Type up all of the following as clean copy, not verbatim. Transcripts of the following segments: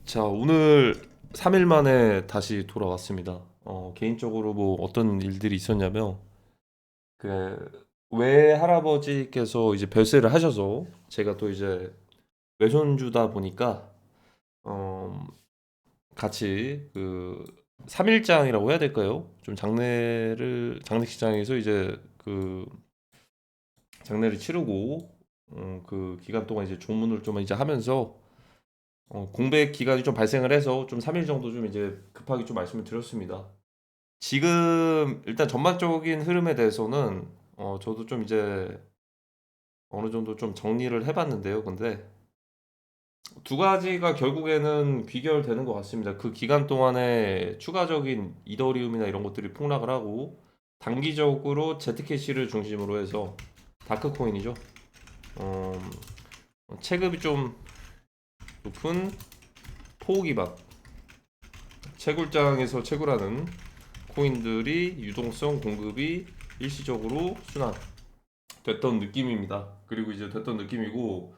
자, 오늘 3일 만에 다시 돌아왔습니다. 개인적으로 뭐 어떤 일들이 있었냐면, 외할아버지께서 이제 별세를 하셔서, 제가 또 이제 외손주다 보니까, 어, 같이 3일장이라고 해야 될까요? 좀 장례식장에서 이제 장례를 치르고, 그 기간 동안 이제 종문을 좀 이제 하면서, 공백 기간이 좀 발생을 해서 좀 3일 정도 좀 이제 급하게 좀 말씀을 드렸습니다. 지금 일단 전반적인 흐름에 대해서는 저도 좀 이제 어느 정도 좀 정리를 해봤는데요. 근데 두 가지가 결국에는 귀결되는 것 같습니다. 그 기간 동안에 추가적인 이더리움이나 이런 것들이 폭락을 하고 단기적으로 제트캐시를 중심으로 해서 다크코인이죠. 어, 체급이 좀 높은 포 기반 채굴장에서 채굴하는 코인들이 유동성 공급이 일시적으로 됐던 느낌입니다. 그리고 이제 됐던 느낌이고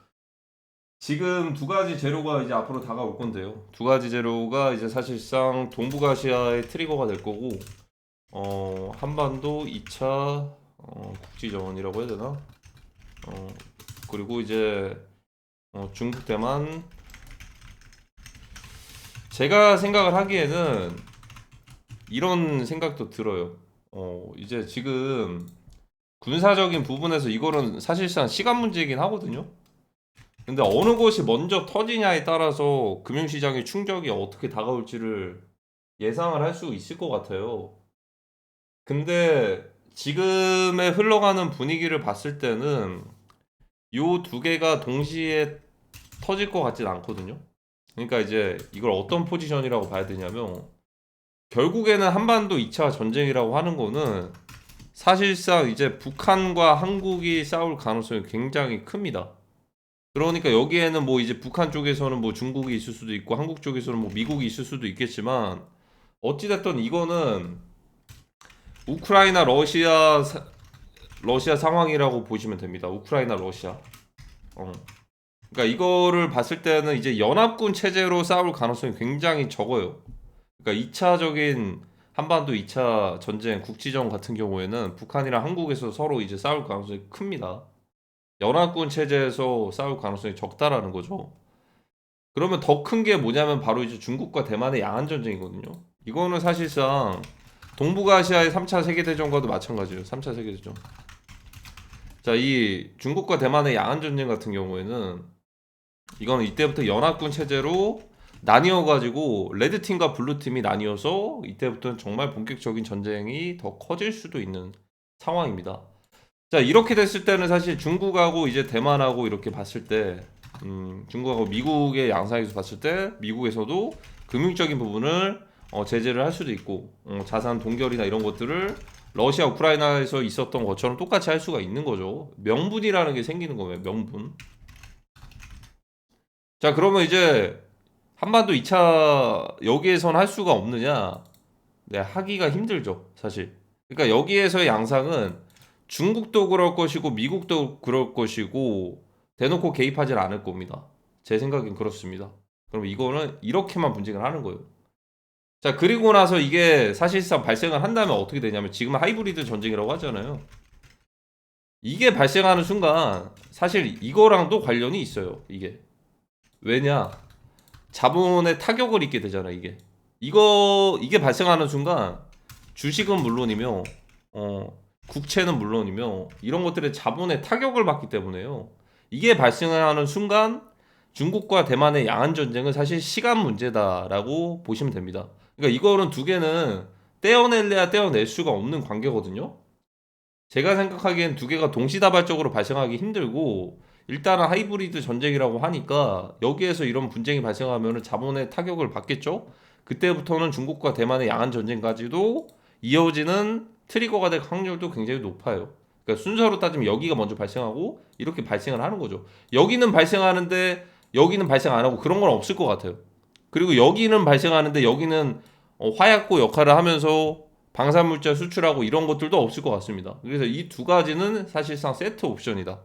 지금 두 가지 재료가 이제 앞으로 다가올 건데요. 두 가지 재료가 이제 사실상 동북아시아의 트리거가 될 거고 한반도 2차 국지전이라고 해야 되나? 어, 그리고 이제 중국 대만 제가 생각을 하기에는 이런 생각도 들어요. 이제 지금 군사적인 부분에서 이거는 사실상 시간 문제이긴 하거든요. 근데 어느 곳이 먼저 터지냐에 따라서 금융시장의 충격이 어떻게 다가올지를 예상을 할 수 있을 것 같아요. 근데 지금의 흘러가는 분위기를 봤을 때는 요 두 개가 동시에 터질 것 같진 않거든요. 그러니까 이제 이걸 어떤 포지션이라고 봐야 되냐면 결국에는 한반도 2차 전쟁이라고 하는 거는 사실상 이제 북한과 한국이 싸울 가능성이 굉장히 큽니다. 그러니까 여기에는 뭐 이제 북한 쪽에서는 뭐 중국이 있을 수도 있고 한국 쪽에서는 뭐 미국이 있을 수도 있겠지만 어찌됐든 이거는 우크라이나 러시아 상황이라고 보시면 됩니다. 우크라이나 러시아. 어. 그러니까 이거를 봤을 때는 이제 연합군 체제로 싸울 가능성이 굉장히 적어요. 그러니까 2차적인 한반도 2차 전쟁 국지전 같은 경우에는 북한이랑 한국에서 서로 이제 싸울 가능성이 큽니다. 연합군 체제에서 싸울 가능성이 적다라는 거죠. 그러면 더 큰 게 뭐냐면 바로 이제 중국과 대만의 양안 전쟁이거든요. 이거는 사실상 동북아시아의 3차 세계대전과도 마찬가지예요. 3차 세계대전. 자, 이 중국과 대만의 양안 전쟁 같은 경우에는 이거는 이때부터 연합군 체제로 나뉘어 가지고 레드 팀과 블루 팀이 나뉘어서 이때부터는 정말 본격적인 전쟁이 더 커질 수도 있는 상황입니다. 자, 이렇게 됐을 때는 사실 중국하고 이제 대만하고 이렇게 봤을 때, 중국하고 미국의 양상에서 봤을 때, 미국에서도 금융적인 부분을 제재를 할 수도 있고, 자산 동결이나 이런 것들을 러시아, 우크라이나에서 있었던 것처럼 똑같이 할 수가 있는 거죠. 명분이라는 게 생기는 거예요, 명분. 자, 그러면 이제 한반도 2차 여기에선 할 수가 없느냐? 네, 하기가 힘들죠, 사실. 그러니까 여기에서의 양상은 중국도 그럴 것이고 미국도 그럴 것이고 대놓고 개입하진 않을 겁니다. 제 생각엔 그렇습니다. 그럼 이거는 이렇게만 분쟁을 하는 거예요. 자, 그리고 나서 이게 사실상 발생을 한다면 어떻게 되냐면 지금은 하이브리드 전쟁이라고 하잖아요. 이게 발생하는 순간 사실 이거랑도 관련이 있어요. 이게. 왜냐? 자본의 타격을 입게 되잖아, 이게. 이게 발생하는 순간 주식은 물론이며 국채는 물론이며 이런 것들의 자본의 타격을 받기 때문에요. 이게 발생하는 순간 중국과 대만의 양안 전쟁은 사실 시간 문제다라고 보시면 됩니다. 그러니까 이거는 두 개는 떼어낼래야 떼어낼 수가 없는 관계거든요. 제가 생각하기엔 두 개가 동시다발적으로 발생하기 힘들고 일단은 하이브리드 전쟁이라고 하니까 여기에서 이런 분쟁이 발생하면 자본의 타격을 받겠죠. 그때부터는 중국과 대만의 양안 전쟁까지도 이어지는 트리거가 될 확률도 굉장히 높아요. 그러니까 순서로 따지면 여기가 먼저 발생하고 이렇게 발생을 하는 거죠. 여기는 발생하는데 여기는 발생 안 하고 그런 건 없을 것 같아요. 그리고 여기는 발생하는데 여기는 화약고 역할을 하면서 방사물질 수출하고 이런 것들도 없을 것 같습니다. 그래서 이 두 가지는 사실상 세트 옵션이다.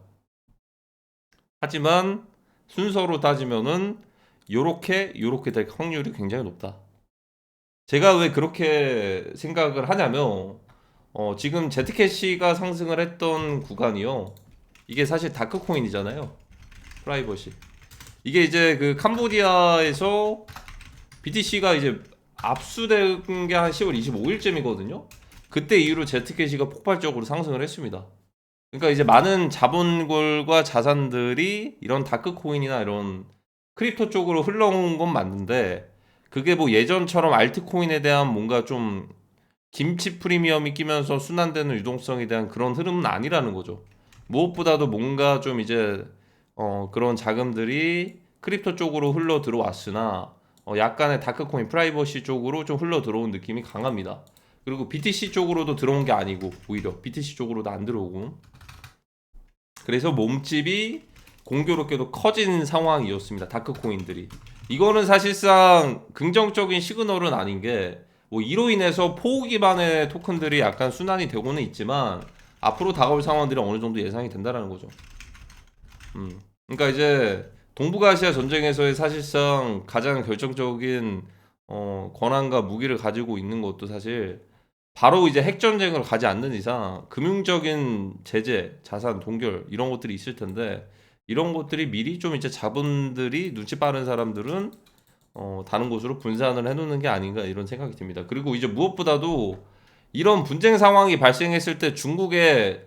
하지만 순서로 따지면은 요렇게 될 확률이 굉장히 높다. 제가 왜 그렇게 생각을 하냐면 지금 제트캐시가 상승을 했던 구간이요. 이게 사실 다크코인이잖아요. 프라이버시. 이게 이제 그 캄보디아에서 BTC가 이제 압수된 게 한 10월 25일쯤이거든요. 그때 이후로 제트캐시가 폭발적으로 상승을 했습니다. 그러니까 이제 많은 자본골과 자산들이 이런 다크코인이나 이런 크립토 쪽으로 흘러온 건 맞는데 그게 뭐 예전처럼 알트코인에 대한 뭔가 좀 김치 프리미엄이 끼면서 순환되는 유동성에 대한 그런 흐름은 아니라는 거죠. 무엇보다도 뭔가 좀 이제 그런 자금들이 크립토 쪽으로 흘러 들어왔으나 약간의 다크코인 프라이버시 쪽으로 좀 흘러 들어온 느낌이 강합니다. 그리고 BTC 쪽으로도 들어온 게 아니고 오히려 BTC 쪽으로도 안 들어오고 그래서 몸집이 공교롭게도 커진 상황이었습니다. 다크코인들이. 이거는 사실상 긍정적인 시그널은 아닌 게 뭐 이로 인해서 포우 기반의 토큰들이 약간 순환이 되고는 있지만 앞으로 다가올 상황들이 어느 정도 예상이 된다라는 거죠. 그러니까 이제 동북아시아 전쟁에서의 사실상 가장 결정적인 권한과 무기를 가지고 있는 것도 사실 바로 이제 핵전쟁을 가지 않는 이상 금융적인 제재, 자산 동결 이런 것들이 있을 텐데 이런 것들이 미리 좀 이제 자본들이 눈치 빠른 사람들은 다른 곳으로 분산을 해놓는 게 아닌가 이런 생각이 듭니다. 그리고 이제 무엇보다도 이런 분쟁 상황이 발생했을 때 중국의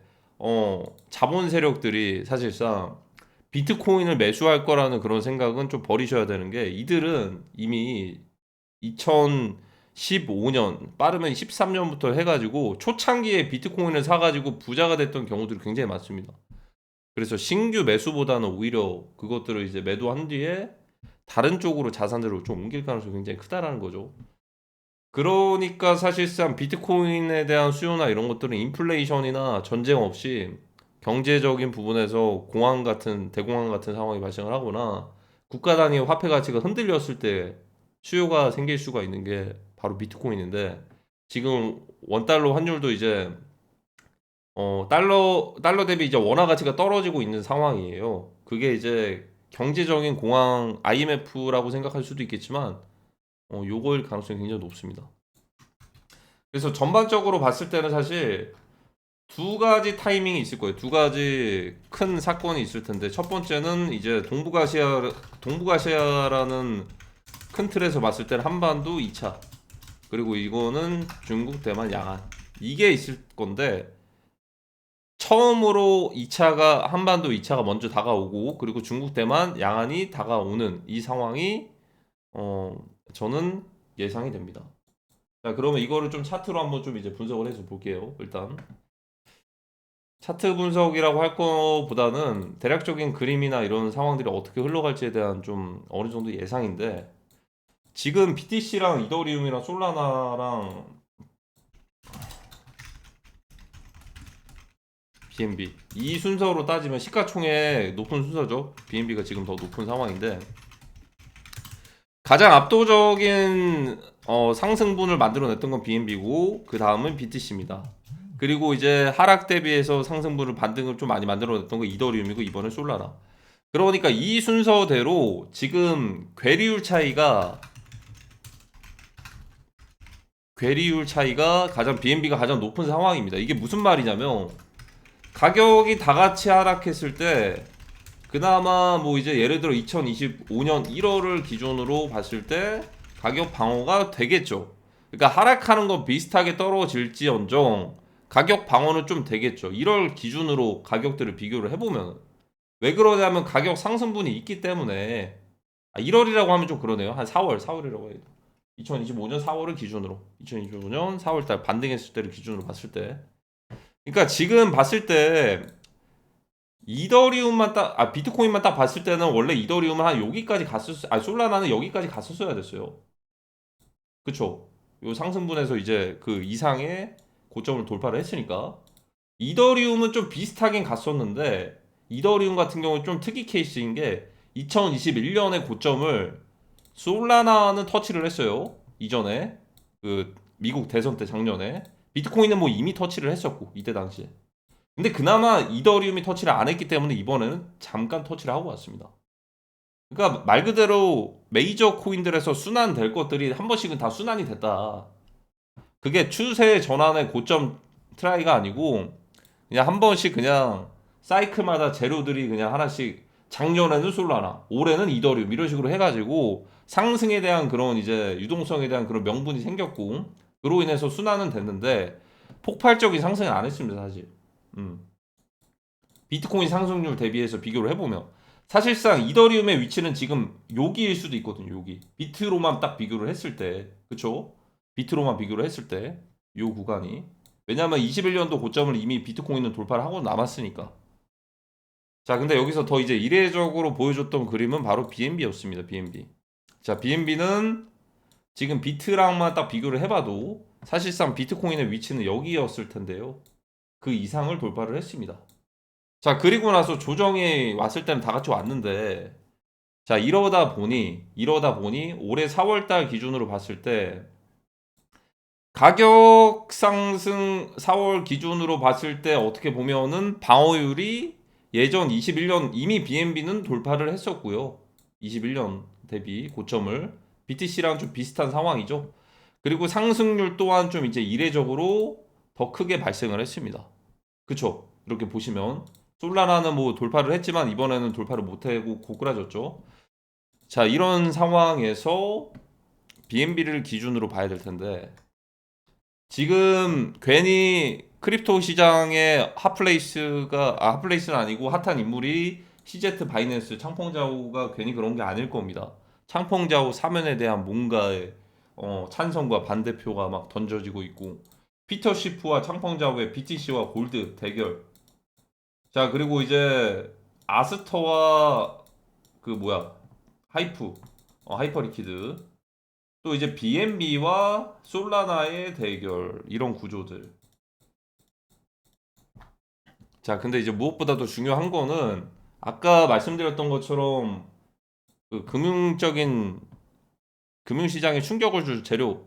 자본 세력들이 사실상 비트코인을 매수할 거라는 그런 생각은 좀 버리셔야 되는 게 이들은 이미 2015년 빠르면 13년부터 해가지고 초창기에 비트코인을 사가지고 부자가 됐던 경우들이 굉장히 많습니다. 그래서 신규 매수보다는 오히려 그것들을 이제 매도한 뒤에 다른 쪽으로 자산들을 좀 옮길 가능성이 굉장히 크다라는 거죠. 그러니까 사실상 비트코인에 대한 수요나 이런 것들은 인플레이션이나 전쟁 없이 경제적인 부분에서 공황 같은 대공황 같은 상황이 발생을 하거나 국가 단위 화폐 가치가 흔들렸을 때 수요가 생길 수가 있는 게 바로 비트코인인데 지금 원달러 환율도 이제 달러 대비 이제 원화 가치가 떨어지고 있는 상황이에요. 그게 이제 경제적인 공황 IMF라고 생각할 수도 있겠지만 요거일 가능성이 굉장히 높습니다. 그래서 전반적으로 봤을 때는 사실 두 가지 타이밍이 있을 거예요. 두 가지 큰 사건이 있을 텐데 첫 번째는 이제 동북아시아라는 큰 틀에서 봤을 때는 한반도 2차 그리고 이거는 중국, 대만, 양안 이게 있을 건데 처음으로 2차가 한반도 2차가 먼저 다가오고 그리고 중국, 대만, 양안이 다가오는 이 상황이 어 저는 예상이 됩니다. 자, 그러면 이거를 좀 차트로 한번 좀 이제 분석을 해서 볼게요. 일단 차트 분석이라고 할 거보다는 대략적인 그림이나 이런 상황들이 어떻게 흘러갈지에 대한 좀 어느 정도 예상인데 지금 BTC랑 이더리움이랑 솔라나랑 BNB 이 순서로 따지면 시가총액 높은 순서죠. BNB가 지금 더 높은 상황인데 가장 압도적인 상승분을 만들어냈던 건 BNB고 그 다음은 BTC입니다. 그리고 이제 하락 대비해서 상승분을 반등을 좀 많이 만들어냈던 건 이더리움이고 이번엔 솔라나. 그러니까 이 순서대로 지금 괴리율 차이가 가장 BNB가 가장 높은 상황입니다. 이게 무슨 말이냐면 가격이 다 같이 하락했을 때 그나마 뭐 이제 예를 들어 2025년 1월을 기준으로 봤을 때 가격 방어가 되겠죠. 그러니까 하락하는 건 비슷하게 떨어질지언정 가격 방어는 좀 되겠죠. 1월 기준으로 가격들을 비교를 해보면 왜 그러냐면 가격 상승분이 있기 때문에 1월이라고 하면 좀 그러네요. 한 4월이라고 해요. 2025년 4월을 기준으로 2025년 4월달 반등했을 때를 기준으로 봤을 때 그러니까 지금 봤을 때 비트코인만 딱 봤을 때는 원래 이더리움은 한 여기까지 솔라나는 여기까지 갔었어야 됐어요. 그쵸? 요 상승분에서 이제 그 이상의 고점을 돌파를 했으니까. 이더리움은 좀 비슷하긴 갔었는데, 이더리움 같은 경우는 좀 특이 케이스인 게, 2021년의 고점을 솔라나는 터치를 했어요. 이전에. 그, 미국 대선 때 작년에. 비트코인은 뭐 이미 터치를 했었고, 이때 당시에. 근데 그나마 이더리움이 터치를 안 했기 때문에 이번에는 잠깐 터치를 하고 왔습니다. 그러니까 말 그대로 메이저 코인들에서 순환될 것들이 한 번씩은 다 순환이 됐다. 그게 추세 전환의 고점 트라이가 아니고 그냥 한 번씩 그냥 사이클마다 재료들이 그냥 하나씩 작년에는 솔라나, 올해는 이더리움 이런 식으로 해가지고 상승에 대한 그런 이제 유동성에 대한 그런 명분이 생겼고 그로 인해서 순환은 됐는데 폭발적인 상승은 안 했습니다 사실. 음. 비트코인 상승률 대비해서 비교를 해보면 사실상 이더리움의 위치는 지금 여기일 수도 있거든요. 여기 비트로만 딱 비교를 했을 때, 그쵸? 비트로만 비교를 했을 때 이 구간이 왜냐하면 21년도 고점을 이미 비트코인은 돌파를 하고 남았으니까. 자, 근데 여기서 더 이제 이례적으로 보여줬던 그림은 바로 BNB였습니다. BNB. 자, BNB는 지금 비트랑만 딱 비교를 해봐도 사실상 비트코인의 위치는 여기였을 텐데요. 그 이상을 돌파를 했습니다. 자, 그리고 나서 조정이 왔을 때는 다 같이 왔는데, 자, 이러다 보니 올해 4월 달 기준으로 봤을 때, 가격 상승 4월 기준으로 봤을 때 어떻게 보면은 방어율이 예전 21년 이미 BNB는 돌파를 했었고요. 21년 대비 고점을 BTC랑 좀 비슷한 상황이죠. 그리고 상승률 또한 좀 이제 이례적으로 더 크게 발생을 했습니다. 그쵸? 이렇게 보시면 솔라나는 뭐 돌파를 했지만 이번에는 돌파를 못하고 고꾸라졌죠. 자, 이런 상황에서 BNB를 기준으로 봐야 될 텐데 지금 괜히 크립토 시장의 핫플레이스는 아니고 핫한 인물이 CZ 바이낸스 창펑자오가 괜히 그런 게 아닐 겁니다. 창펑자오 사면에 대한 뭔가의 찬성과 반대표가 막 던져지고 있고 피터 시프와 창펑자오의 BTC와 골드 대결. 자, 그리고 이제 아스터와 그 뭐야 하이프 하이퍼리퀴드 또 이제 BNB와 솔라나의 대결 이런 구조들. 자, 근데 이제 무엇보다도 중요한 거는 아까 말씀드렸던 것처럼 그 금융시장에 충격을 줄 재료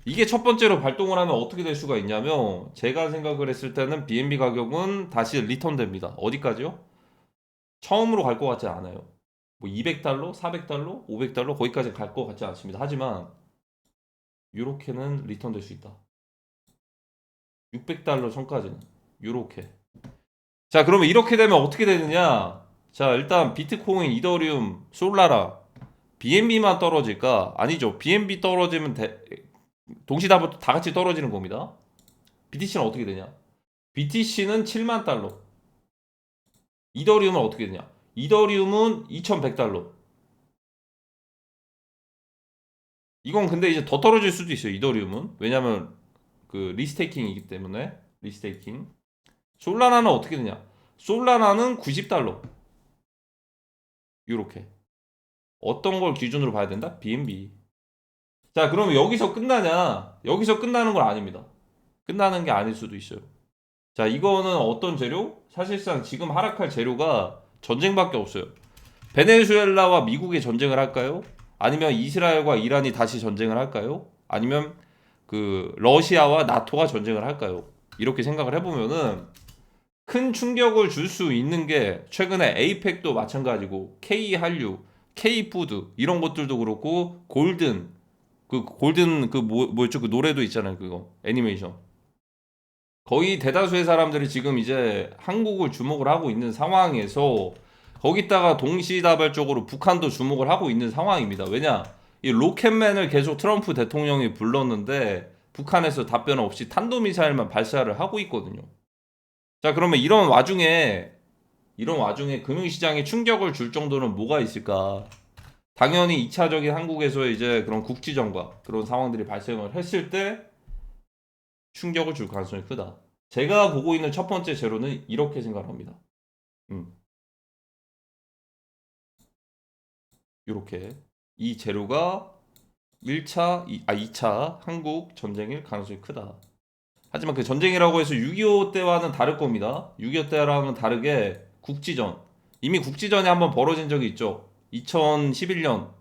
이게 첫 번째로 발동을 하면 어떻게 될 수가 있냐면 제가 생각을 했을 때는 BNB 가격은 다시 리턴됩니다. 어디까지요? 처음으로 갈 것 같지 않아요. 뭐 200달러, 400달러, 500달러 거기까지 갈 것 같지 않습니다. 하지만 이렇게는 리턴될 수 있다. 600달러 선까지는 요렇게. 자, 그러면 이렇게 되면 어떻게 되느냐? 자, 일단 비트코인, 이더리움, 솔라라, BNB만 떨어질까? 아니죠. BNB 떨어지면 동시다발도 다 같이 떨어지는 겁니다. BTC는 어떻게 되냐? BTC는 7만 달러. 이더리움은 어떻게 되냐? 이더리움은 2100달러. 이건 근데 이제 더 떨어질 수도 있어요. 이더리움은. 왜냐면 그 리스테이킹이기 때문에 리스테이킹. 솔라나는 어떻게 되냐? 솔라나는 90달러. 요렇게. 어떤 걸 기준으로 봐야 된다? BNB. 자, 그러면 여기서 끝나냐? 여기서 끝나는 건 아닙니다. 끝나는 게 아닐 수도 있어요. 자, 이거는 어떤 재료? 사실상 지금 하락할 재료가 전쟁밖에 없어요. 베네수엘라와 미국이 전쟁을 할까요? 아니면 이스라엘과 이란이 다시 전쟁을 할까요? 아니면 그 러시아와 나토가 전쟁을 할까요? 이렇게 생각을 해보면은 큰 충격을 줄 수 있는 게 최근에 에이펙도 마찬가지고 K한류, K푸드 이런 것들도 그렇고 골든 그 뭐였죠? 그 노래도 있잖아요. 그거 애니메이션. 거의 대다수의 사람들이 지금 이제 한국을 주목을 하고 있는 상황에서 거기다가 동시다발적으로 북한도 주목을 하고 있는 상황입니다. 왜냐? 이 로켓맨을 계속 트럼프 대통령이 불렀는데 북한에서 답변 없이 탄도미사일만 발사를 하고 있거든요. 자, 그러면 이런 와중에 금융시장에 충격을 줄 정도는 뭐가 있을까? 당연히 2차적인 한국에서의 이제 그런 국지전과 그런 상황들이 발생을 했을 때 충격을 줄 가능성이 크다. 제가 보고 있는 첫 번째 재료는 이렇게 생각합니다. 이렇게 이 재료가 2차 한국 전쟁일 가능성이 크다. 하지만 그 전쟁이라고 해서 6.25 때와는 다를 겁니다. 6.25 때랑은 다르게 국지전. 이미 국지전이 한번 벌어진 적이 있죠. 2011년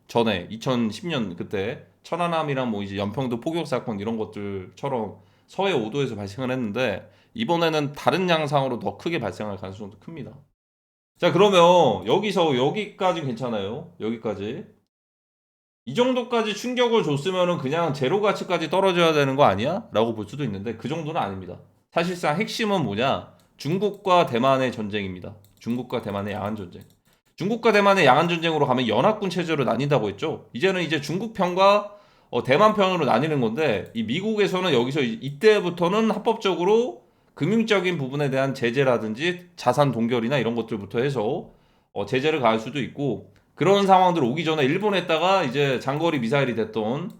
전에 2010년 그때 천안함이랑 뭐 이제 연평도 포격 사건 이런 것들처럼 서해 5도에서 발생을 했는데 이번에는 다른 양상으로 더 크게 발생할 가능성도 큽니다. 자, 그러면 여기서 여기까지 괜찮아요. 여기까지. 이 정도까지 충격을 줬으면은 그냥 제로 가치까지 떨어져야 되는 거 아니야? 라고 볼 수도 있는데 그 정도는 아닙니다. 사실상 핵심은 뭐냐? 중국과 대만의 전쟁입니다. 중국과 대만의 양안 전쟁. 중국과 대만의 양안 전쟁으로 가면 연합군 체제로 나뉜다고 했죠. 이제는 이제 중국 편과 대만 편으로 나뉘는 건데 이 미국에서는 여기서 이때부터는 합법적으로 금융적인 부분에 대한 제재라든지 자산 동결이나 이런 것들부터 해서 제재를 가할 수도 있고 그런 상황들 오기 전에 일본에다가 이제 장거리 미사일이 됐던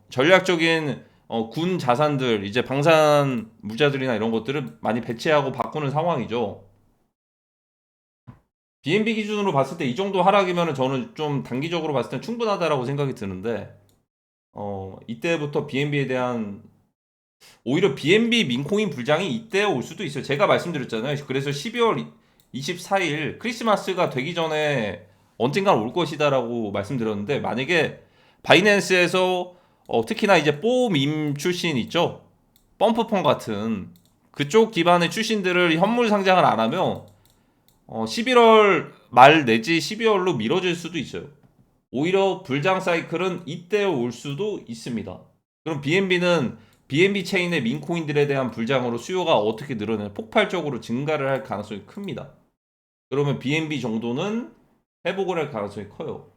전략적인 군 자산들 이제 방산 무자들이나 이런 것들을 많이 배치하고 바꾸는 상황이죠. BNB 기준으로 봤을 때 이 정도 하락이면 저는 좀 단기적으로 봤을 때 충분하다라고 생각이 드는데 이때부터 BNB에 대한 오히려 BNB 민코인 불장이 이때 올 수도 있어요. 제가 말씀드렸잖아요. 그래서 12월 24일 크리스마스가 되기 전에 언젠간 올 것이다라고 말씀드렸는데 만약에 바이낸스에서 특히나 이제 뽀밈 출신 있죠. 펌프펀 같은 그쪽 기반의 출신들을 현물 상장을 안 하면 11월 말 내지 12월로 미뤄질 수도 있어요. 오히려 불장 사이클은 이때 올 수도 있습니다. 그럼 BNB는 BNB 체인의 민코인들에 대한 불장으로 수요가 어떻게 늘어나냐 폭발적으로 증가를 할 가능성이 큽니다. 그러면 BNB 정도는 회복을 할 가능성이 커요.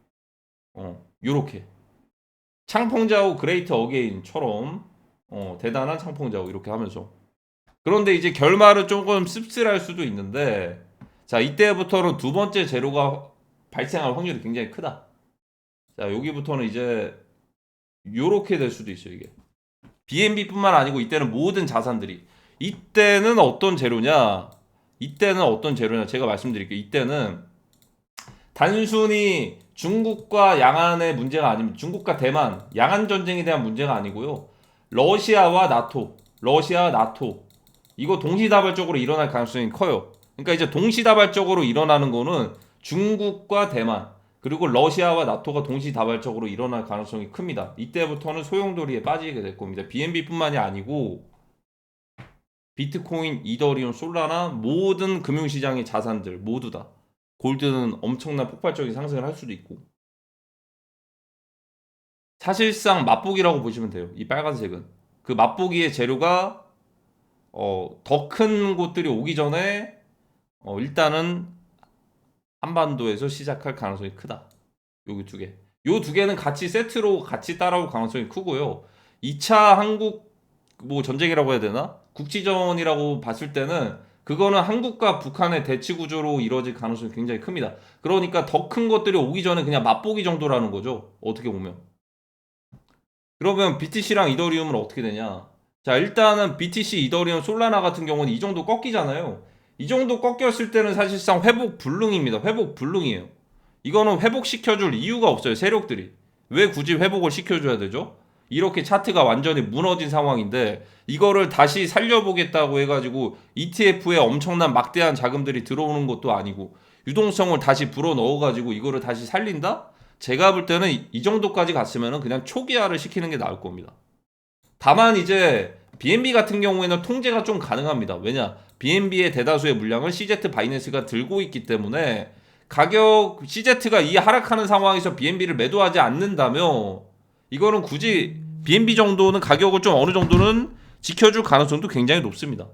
요렇게 창펑자오 그레이트 어게인처럼 대단한 창펑자오 이렇게 하면서 그런데 이제 결말은 조금 씁쓸할 수도 있는데 자 이때부터는 두 번째 제로가 발생할 확률이 굉장히 크다. 자 여기부터는 이제 요렇게 될 수도 있어요. 이게 BNB뿐만 아니고 이때는 모든 자산들이 이때는 어떤 재료냐 제가 말씀드릴게요. 이때는 단순히 중국과 양안의 문제가 아닙니다. 중국과 대만 양안 전쟁에 대한 문제가 아니고요. 러시아 나토 이거 동시다발적으로 일어날 가능성이 커요. 그러니까 이제 동시다발적으로 일어나는 거는 중국과 대만 그리고 러시아와 나토가 동시다발적으로 일어날 가능성이 큽니다. 이때부터는 소용돌이에 빠지게 될 겁니다. BNB뿐만이 아니고 비트코인, 이더리움, 솔라나 모든 금융시장의 자산들 모두 다 골드는 엄청난 폭발적인 상승을 할 수도 있고 사실상 맛보기라고 보시면 돼요. 이 빨간색은 그 맛보기의 재료가 더 큰 곳들이 오기 전에 일단은 한반도에서 시작할 가능성이 크다. 여기 두 개. 요 두 개는 같이 세트로 같이 따라올 가능성이 크고요. 2차 한국 뭐 전쟁이라고 해야 되나? 국지전이라고 봤을 때는 그거는 한국과 북한의 대치 구조로 이루어질 가능성이 굉장히 큽니다. 그러니까 더 큰 것들이 오기 전에 그냥 맛보기 정도라는 거죠. 어떻게 보면. 그러면 BTC랑 이더리움은 어떻게 되냐? 자, 일단은 BTC, 이더리움, 솔라나 같은 경우는 이 정도 꺾이잖아요. 이 정도 꺾였을 때는 사실상 회복 불능입니다. 회복 불능이에요. 이거는 회복시켜줄 이유가 없어요. 세력들이. 왜 굳이 회복을 시켜줘야 되죠? 이렇게 차트가 완전히 무너진 상황인데 이거를 다시 살려보겠다고 해가지고 ETF에 엄청난 막대한 자금들이 들어오는 것도 아니고 유동성을 다시 불어 넣어가지고 이거를 다시 살린다? 제가 볼 때는 이 정도까지 갔으면 그냥 초기화를 시키는 게 나을 겁니다. 다만 이제 BNB 같은 경우에는 통제가 좀 가능합니다. 왜냐? BNB의 대다수의 물량을 CZ 바이낸스가 들고 있기 때문에 가격 CZ가 이 하락하는 상황에서 BNB를 매도하지 않는다면 이거는 굳이 BNB 정도는 가격을 좀 어느 정도는 지켜줄 가능성도 굉장히 높습니다.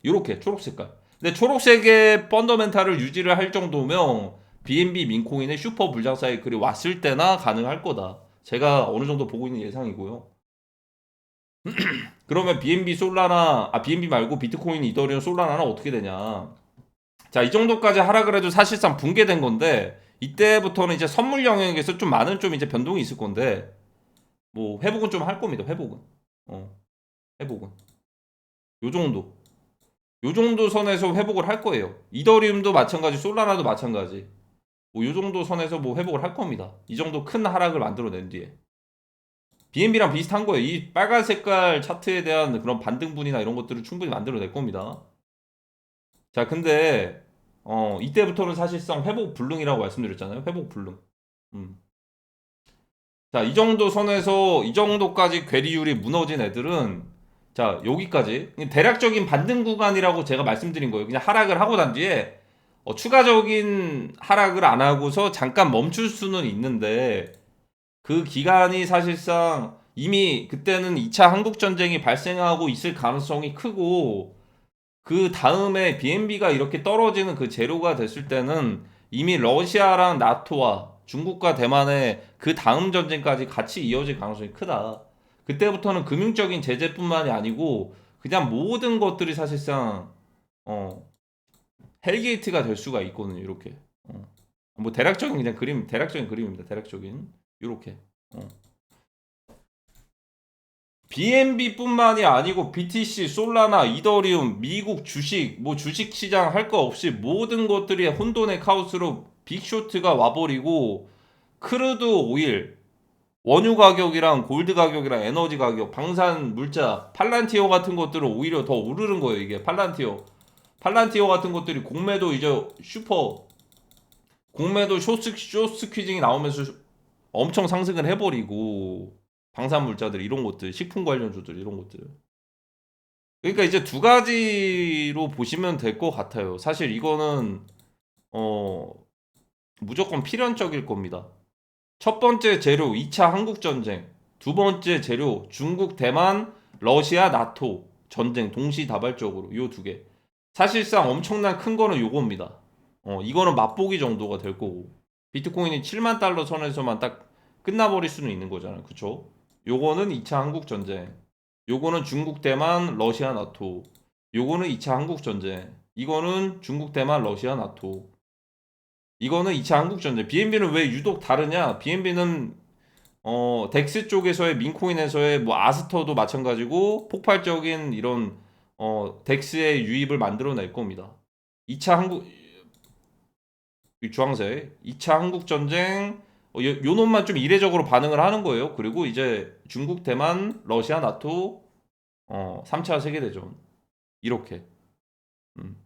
이렇게 초록 색깔. 근데 초록색의 펀더멘탈을 유지를 할 정도면 BNB 민코인의 슈퍼 불장 사이클이 왔을 때나 가능할 거다. 제가 어느 정도 보고 있는 예상이고요. 그러면 BNB 말고 비트코인, 이더리움, 솔라나는 어떻게 되냐? 자, 이 정도까지 하락을 해도 사실상 붕괴된 건데 이때부터는 이제 선물 영역에서 좀 많은 좀 이제 변동이 있을 건데 뭐 회복은 좀 할 겁니다. 회복은. 회복은. 요 정도. 요 정도 선에서 회복을 할 거예요. 이더리움도 마찬가지, 솔라나도 마찬가지. 뭐 요 정도 선에서 뭐 회복을 할 겁니다. 이 정도 큰 하락을 만들어낸 뒤에. BNB랑 비슷한 거예요. 이 빨간 색깔 차트에 대한 그런 반등분이나 이런 것들을 충분히 만들어낼 겁니다. 자, 근데 이때부터는 사실상 회복 불능이라고 말씀드렸잖아요. 회복 불능. 음. 자, 이 정도 선에서 이 정도까지 괴리율이 무너진 애들은 자, 여기까지 대략적인 반등 구간이라고 제가 말씀드린 거예요. 그냥 하락을 하고 난 뒤에 추가적인 하락을 안 하고서 잠깐 멈출 수는 있는데 그 기간이 사실상 이미 그때는 2차 한국 전쟁이 발생하고 있을 가능성이 크고 그 다음에 BNB가 이렇게 떨어지는 그 재료가 됐을 때는 이미 러시아랑 나토와 중국과 대만의 그 다음 전쟁까지 같이 이어질 가능성이 크다. 그때부터는 금융적인 제재뿐만이 아니고 그냥 모든 것들이 사실상 어, 헬게이트가 될 수가 있거든요. 이렇게. 뭐 대략적인 그냥 그림, 대략적인 그림입니다. 대략적인 이렇게. BNB뿐만이 아니고 BTC, 솔라나, 이더리움, 미국 주식, 뭐 주식 시장 할 거 없이 모든 것들이 혼돈의 카오스로 빅쇼트가 와버리고 크루드 오일, 원유 가격이랑 골드 가격이랑 에너지 가격, 방산 물자, 팔란티오 같은 것들은 오히려 더 오르는 거예요. 이게 팔란티오 같은 것들이 공매도 이제 공매도 쇼스퀴징이 나오면서 엄청 상승을 해버리고 방산 물자들 이런 것들, 식품 관련주들 이런 것들. 그러니까 이제 두 가지로 보시면 될 것 같아요. 사실 이거는 어 무조건 필연적일 겁니다. 첫 번째 재료 2차 한국 전쟁, 두 번째 재료 중국, 대만, 러시아, 나토 전쟁 동시다발적으로 요 두 개. 사실상 엄청난 큰 거는 요겁니다. 이거는 맛보기 정도가 될 거고. 비트코인이 7만 달러 선에서만 딱 끝나버릴 수는 있는 거잖아요. 그쵸? 요거는 2차 한국 전쟁. 요거는 중국, 대만, 러시아, 나토. 요거는 2차 한국 전쟁. 이거는 중국, 대만, 러시아, 나토. 이거는 2차 한국 전쟁. BNB는 왜 유독 다르냐? BNB는 덱스 쪽에서의 민코인에서의 뭐 아스터도 마찬가지고 폭발적인 이런 덱스의 유입을 만들어낼 겁니다. 2차 한국 이 주황색 2차 한국 전쟁 요 놈만 좀 이례적으로 반응을 하는 거예요. 그리고 이제 중국, 대만, 러시아, 나토 3차 세계대전 이렇게 음.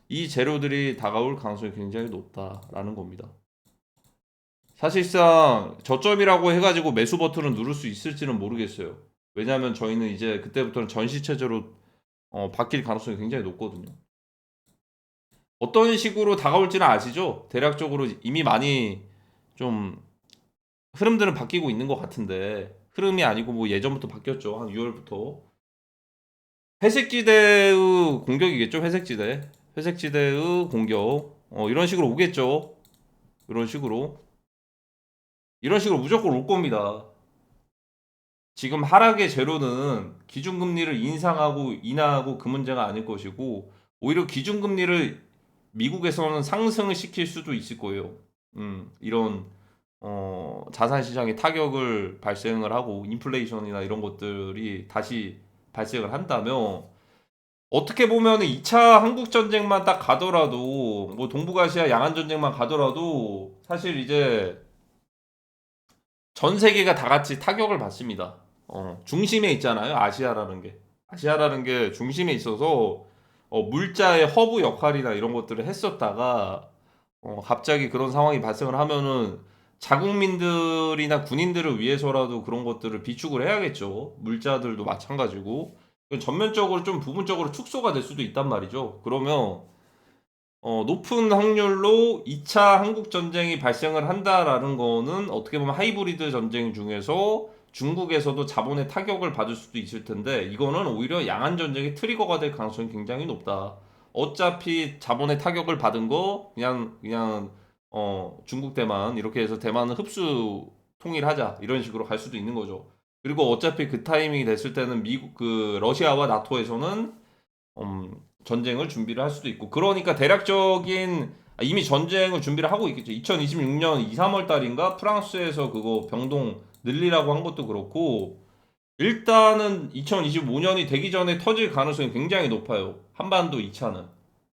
이 재료들이 다가올 가능성이 굉장히 높다라는 겁니다. 사실상 저점이라고 해가지고 매수 버튼을 누를 수 있을지는 모르겠어요. 왜냐하면 저희는 이제 그때부터는 전시 체제로 바뀔 가능성이 굉장히 높거든요. 어떤 식으로 다가올지는 아시죠? 대략적으로 이미 많이 좀 흐름들은 바뀌고 있는 것 같은데 흐름이 아니고 뭐 예전부터 바뀌었죠. 한 6월부터 회색지대의 공격이겠죠. 회색지대의 공격 이런 식으로 오겠죠. 이런 식으로 무조건 올 겁니다. 지금 하락의 재료는 기준금리를 인상하고 인하하고 그 문제가 아닐 것이고 오히려 기준금리를 미국에서는 상승을 시킬 수도 있을 거예요. 이런 자산 시장에 타격을 발생을 하고 인플레이션이나 이런 것들이 다시 발생을 한다면 어떻게 보면 2차 한국 전쟁만 딱 가더라도 뭐 동북아시아 양안 전쟁만 가더라도 사실 이제 전 세계가 다 같이 타격을 받습니다. 중심에 있잖아요. 아시아라는 게 중심에 있어서 물자의 허브 역할이나 이런 것들을 했었다가 갑자기 그런 상황이 발생을 하면은 자국민들이나 군인들을 위해서라도 그런 것들을 비축을 해야겠죠. 물자들도 마찬가지고 전면적으로 좀 부분적으로 축소가 될 수도 있단 말이죠. 그러면 높은 확률로 2차 한국 전쟁이 발생을 한다라는 거는 어떻게 보면 하이브리드 전쟁 중에서 중국에서도 자본의 타격을 받을 수도 있을 텐데 이거는 오히려 양안 전쟁의 트리거가 될 가능성이 굉장히 높다. 어차피 자본의 타격을 받은 거 그냥 중국 대만 이렇게 해서 대만은 흡수 통일하자 이런 식으로 갈 수도 있는 거죠. 그리고 어차피 그 타이밍이 됐을 때는 미국 그 러시아와 나토에서는 전쟁을 준비를 할 수도 있고 그러니까 대략적인 이미 전쟁을 준비를 하고 있겠죠. 2026년 2, 3월 달인가 프랑스에서 그거 병동 늘리라고 한 것도 그렇고 일단은 2025년이 되기 전에 터질 가능성이 굉장히 높아요. 한반도 2차는.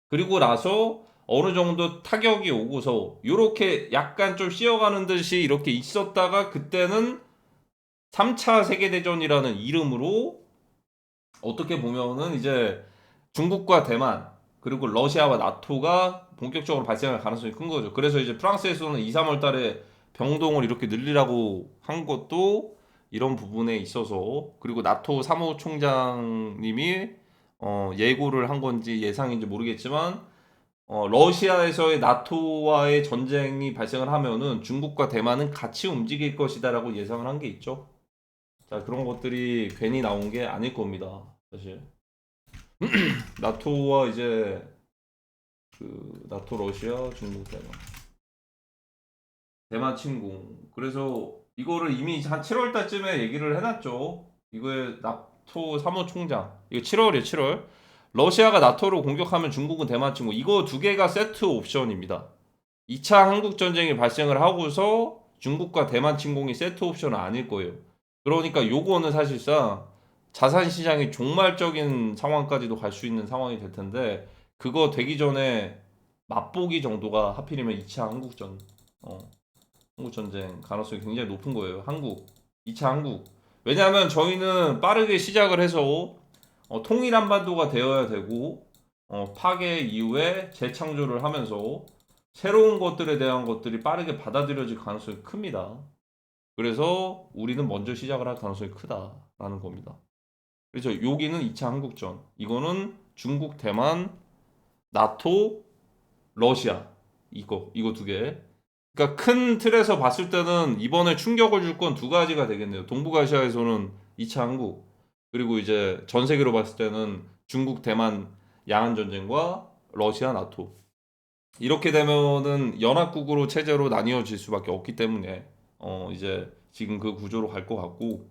그리고 나서 어느 정도 타격이 오고서 이렇게 약간 좀 쉬어가는 듯이 이렇게 있었다가 그때는 3차 세계대전이라는 이름으로 어떻게 보면은 이제 중국과 대만 그리고 러시아와 나토가 본격적으로 발생할 가능성이 큰 거죠. 그래서 이제 프랑스에서는 2, 3월 달에 병동을 이렇게 늘리라고 한 것도 이런 부분에 있어서 그리고 나토 사무총장님이 예고를 한 건지 예상인지 모르겠지만 러시아에서의 나토와의 전쟁이 발생을 하면은 중국과 대만은 같이 움직일 것이다라고 예상을 한 게 있죠. 자, 그런 것들이 괜히 나온 게 아닐 겁니다. 사실. 나토와 이제 그 나토 러시아 중국 대만 침공. 그래서 이거를 이미 한 7월 달쯤에 얘기를 해놨죠. 이거에 나토 사무총장. 이거 7월이에요, 7월. 러시아가 나토를 공격하면 중국은 대만 침공. 이거 두 개가 세트 옵션입니다. 2차 한국 전쟁이 발생을 하고서 중국과 대만 침공이 세트 옵션은 아닐 거예요. 그러니까 요거는 사실상 자산 시장이 종말적인 상황까지도 갈 수 있는 상황이 될 텐데 그거 되기 전에 맛보기 정도가 하필이면 2차 한국 전쟁 가능성이 굉장히 높은 거예요. 2차 한국. 왜냐하면 저희는 빠르게 시작을 해서 통일 한반도가 되어야 되고 파괴 이후에 재창조를 하면서 새로운 것들에 대한 것들이 빠르게 받아들여질 가능성이 큽니다. 그래서 우리는 먼저 시작을 할 가능성이 크다라는 겁니다. 그래서 여기는 2차 한국전. 이거는 중국, 대만, 나토, 러시아. 이거 두 개. 그러니까 큰 틀에서 봤을 때는 이번에 충격을 줄 건 두 가지가 되겠네요. 동북아시아에서는 2차 한국, 그리고 이제 전 세계로 봤을 때는 중국, 대만 양안 전쟁과 러시아, 나토. 이렇게 되면은 연합국으로 체제로 나뉘어질 수밖에 없기 때문에 이제 지금 그 구조로 갈 것 같고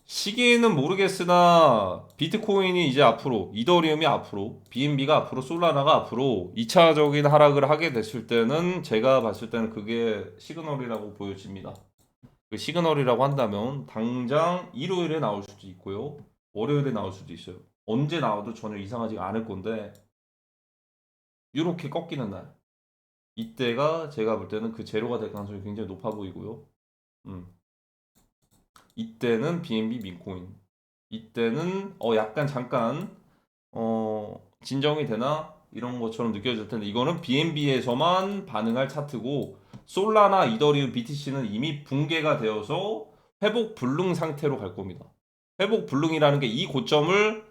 시기는 모르겠으나 비트코인이 이제 앞으로 이더리움이 앞으로 BNB가 앞으로 솔라나가 앞으로 2차적인 하락을 하게 됐을 때는 제가 봤을 때는 그게 시그널이라고 보여집니다. 그 시그널이라고 한다면 당장 일요일에 나올 수도 있고요. 월요일에 나올 수도 있어요. 언제 나와도 전혀 이상하지 않을 건데 이렇게 꺾이는 날 이때가 제가 볼 때는 그 제로가 될 가능성이 굉장히 높아 보이고요. 음. 이때는 BNB 민코인. 이때는 약간 잠깐 진정이 되나 이런 것처럼 느껴질 텐데 이거는 BNB에서만 반응할 차트고 솔라나 이더리움 BTC는 이미 붕괴가 되어서 회복 불능 상태로 갈 겁니다. 회복 불능이라는 게 이 고점을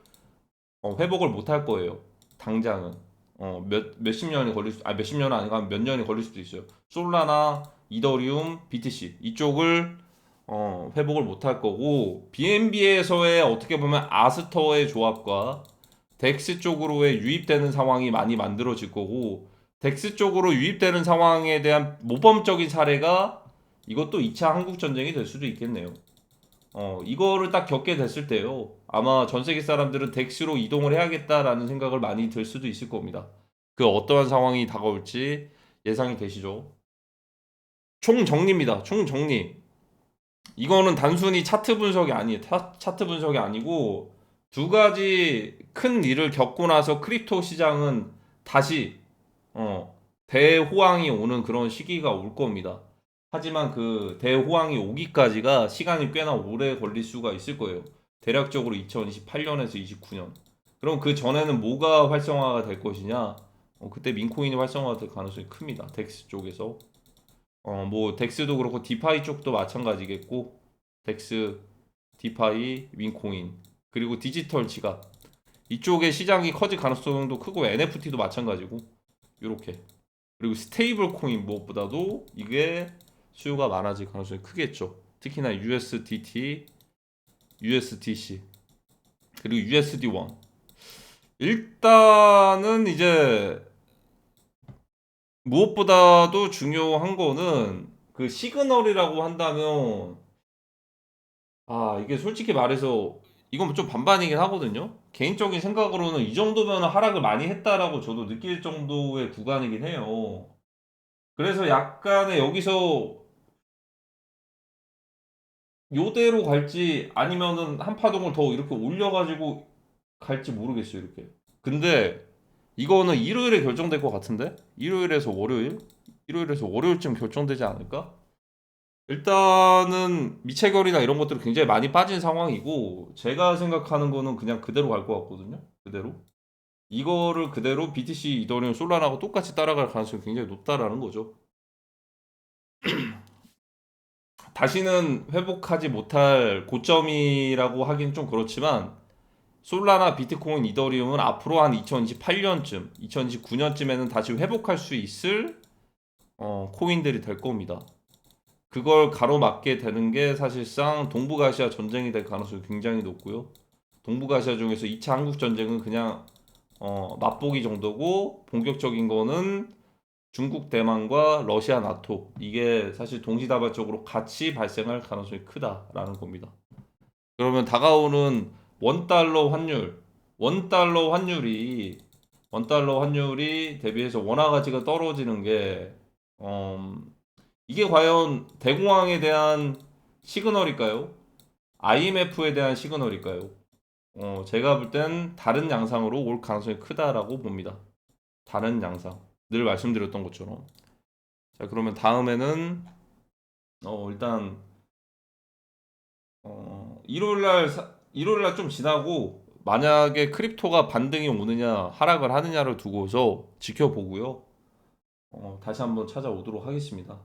회복을 못 할 거예요. 당장은 몇십 년이 걸릴 수, 몇십 년은 아니고 한 몇 년이 걸릴 수도 있어요. 솔라나 이더리움 BTC 이쪽을 회복을 못 할 거고 BNB에서의 어떻게 보면 아스터의 조합과 덱스 쪽으로의 유입되는 상황이 많이 만들어질 거고 덱스 쪽으로 유입되는 상황에 대한 모범적인 사례가 이것도 2차 한국 전쟁이 될 수도 있겠네요. 이거를 딱 겪게 됐을 때요. 아마 전 세계 사람들은 덱스로 이동을 해야겠다라는 생각을 많이 들 수도 있을 겁니다. 그 어떠한 상황이 다가올지 예상이 되시죠? 총정리입니다. 총정리. 이거는 단순히 차트 분석이 아니에요. 차트 분석이 아니고 두 가지 큰 일을 겪고 나서 크립토 시장은 다시 대호황이 오는 그런 시기가 올 겁니다. 하지만 그 대호황이 오기까지가 시간이 꽤나 오래 걸릴 수가 있을 거예요. 대략적으로 2028년에서 29년. 그럼 그 전에는 뭐가 활성화가 될 것이냐? 그때 민코인이 활성화가 될 가능성이 큽니다. 덱스 쪽에서. 뭐 덱스도 그렇고 디파이 쪽도 마찬가지겠고 덱스, 디파이, 민코인 그리고 디지털 지갑 이쪽에 시장이 커질 가능성도 크고 NFT도 마찬가지고 이렇게 그리고 스테이블 코인 무엇보다도 이게 수요가 많아질 가능성이 크겠죠. 특히나 USDT, USDC 그리고 USD1 일단은 이제 무엇보다도 중요한 거는 그 시그널이라고 한다면 이게 솔직히 말해서 이건 좀 반반이긴 하거든요. 개인적인 생각으로는 이 정도면 하락을 많이 했다라고 저도 느낄 정도의 구간이긴 해요. 그래서 약간의 여기서 요대로 갈지 아니면은 한 파동을 더 이렇게 올려가지고 갈지 모르겠어요, 이렇게. 근데 이거는 일요일에 결정될 것 같은데? 일요일에서 월요일? 일요일에서 월요일쯤 결정되지 않을까? 일단은 미체결이나 이런 것들이 굉장히 많이 빠진 상황이고 제가 생각하는 거는 그냥 그대로 갈 것 같거든요. 그대로. 이거를 그대로 BTC, 이더리움, 솔라나하고 똑같이 따라갈 가능성이 굉장히 높다라는 거죠. 다시는 회복하지 못할 고점이라고 하긴 좀 그렇지만 솔라나 비트코인, 이더리움은 앞으로 한 2028년쯤, 2029년쯤에는 다시 회복할 수 있을 코인들이 될 겁니다. 그걸 가로막게 되는 게 사실상 동북아시아 전쟁이 될 가능성이 굉장히 높고요. 동북아시아 중에서 2차 한국 전쟁은 그냥 맛보기 정도고, 본격적인 거는 중국 대만과 러시아 나토, 이게 사실 동시다발적으로 같이 발생할 가능성이 크다라는 겁니다. 그러면 다가오는 원달러 환율, 원달러 환율이 원달러 환율이 대비해서 원화 가치가 떨어지는 게 이게 과연 대공황에 대한 시그널일까요? IMF에 대한 시그널일까요? 제가 볼 땐 다른 양상으로 올 가능성이 크다라고 봅니다. 다른 양상. 늘 말씀드렸던 것처럼. 자, 그러면 다음에는 일단 1월날 좀 지나고 만약에 크립토가 반등이 오느냐 하락을 하느냐를 두고서 지켜보고요. 다시 한번 찾아오도록 하겠습니다.